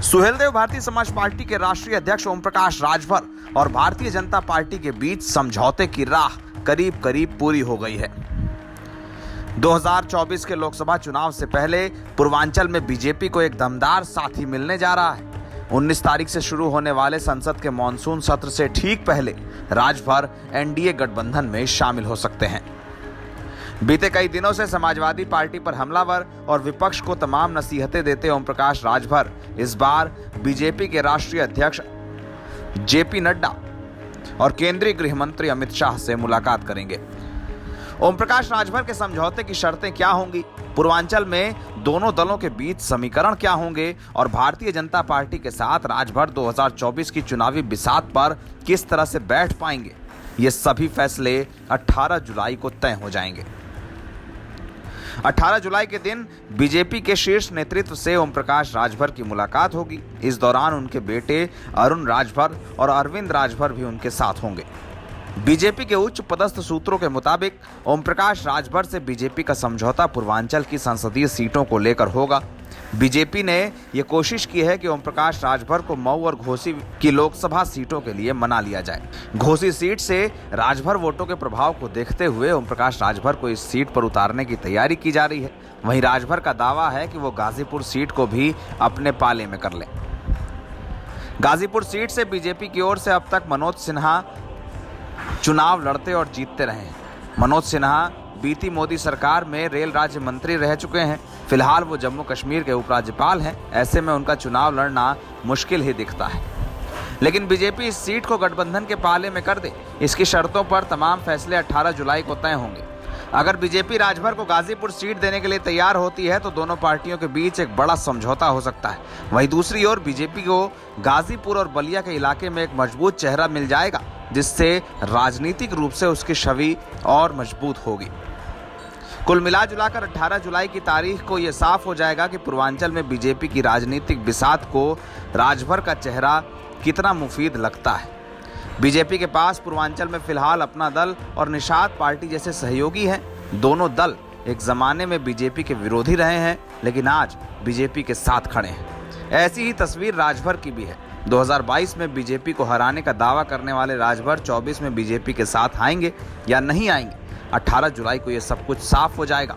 Suheldev Bharatiya Samaj party के राष्ट्रीय अध्यक्ष ओम प्रकाश राजभर और भारतीय जनता पार्टी के बीच समझौते की राह करीब करीब पूरी हो गई है। 2024 के लोकसभा चुनाव से पहले पूर्वांचल में बीजेपी को एक दमदार साथी मिलने जा रहा है। 19 तारीख से शुरू होने वाले संसद के मॉनसून सत्र से ठीक पहले राजभर एनडीए गठबंधन में शामिल हो सकते हैं। बीते कई दिनों से समाजवादी पार्टी पर हमलावर और विपक्ष को तमाम नसीहतें देते ओम प्रकाश राजभर इस बार बीजेपी के राष्ट्रीय अध्यक्ष जेपी नड्डा और केंद्रीय गृह मंत्री अमित शाह से मुलाकात करेंगे। ओम प्रकाश राजभर के समझौते की शर्तें क्या होंगी, पूर्वांचल में दोनों दलों के बीच समीकरण क्या होंगे और भारतीय जनता पार्टी के साथ राजभर 2024 की चुनावी बिसात पर किस तरह से बैठ पाएंगे, ये सभी फैसले 18 जुलाई को तय हो जाएंगे। 18 जुलाई के दिन बीजेपी के शीर्ष नेतृत्व से ओम प्रकाश राजभर की मुलाकात होगी। इस दौरान उनके बेटे अरुण राजभर और अरविंद राजभर भी उनके साथ होंगे। बीजेपी के उच्च पदस्थ सूत्रों के मुताबिक ओम प्रकाश राजभर से बीजेपी का समझौता पूर्वांचल की संसदीय सीटों को लेकर होगा। बीजेपी ने यह कोशिश की है कि ओम प्रकाश राजभर को मऊ और घोसी की लोकसभा सीटों के लिए मना लिया जाए। घोसी सीट से राजभर वोटों के प्रभाव को देखते हुए ओम प्रकाश राजभर को इस सीट पर उतारने की तैयारी की जा रही है। वहीं राजभर का दावा है कि वो गाजीपुर सीट को भी अपने पाले में कर लें। गाजीपुर सीट से बीजेपी की ओर से अब तक मनोज सिन्हा चुनाव लड़ते और जीतते रहे हैं। मनोज सिन्हा बीती मोदी सरकार में रेल राज्य मंत्री रह चुके हैं। फिलहाल वो जम्मू कश्मीर के उपराज्यपाल हैं। ऐसे में उनका चुनाव लड़ना मुश्किल ही दिखता है। लेकिन बीजेपी इस सीट को गठबंधन के पाले में कर दे, इसकी शर्तों पर तमाम फैसले 18 जुलाई को तय होंगे। अगर बीजेपी राजभर को गाजीपुर सीट देने के लिए तैयार होती है तो दोनों पार्टियों के बीच एक बड़ा समझौता हो सकता है। वहीं दूसरी ओर बीजेपी को गाजीपुर और बलिया के इलाके में एक मजबूत चेहरा मिल जाएगा, जिससे राजनीतिक रूप से उसकी छवि और मजबूत होगी। कुल मिलाजुलाकर 18 जुलाई की तारीख को यह साफ हो जाएगा कि पूर्वांचल में बीजेपी की राजनीतिक बिसात को राजभर का चेहरा कितना मुफीद लगता है। बीजेपी के पास पूर्वांचल में फिलहाल अपना दल और निषाद पार्टी जैसे सहयोगी हैं। दोनों दल एक जमाने में बीजेपी के विरोधी रहे हैं, लेकिन आज बीजेपी के साथ खड़े हैं। ऐसी ही तस्वीर राजभर की भी है। 2022 में बीजेपी को हराने का दावा करने वाले राजभर 24 में बीजेपी के साथ आएंगे या नहीं आएंगे, 18 जुलाई को यह सब कुछ साफ हो जाएगा।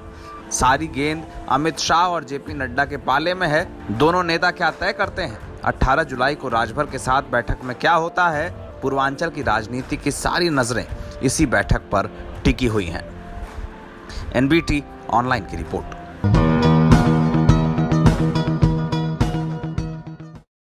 सारी गेंद अमित शाह और जेपी नड्डा के पाले में है। दोनों नेता क्या तय करते हैं, 18 जुलाई को राजभर के साथ बैठक में क्या होता है, पूर्वांचल की राजनीति की सारी नजरें इसी बैठक पर टिकी हुई हैं। एनबीटी ऑनलाइन की रिपोर्ट।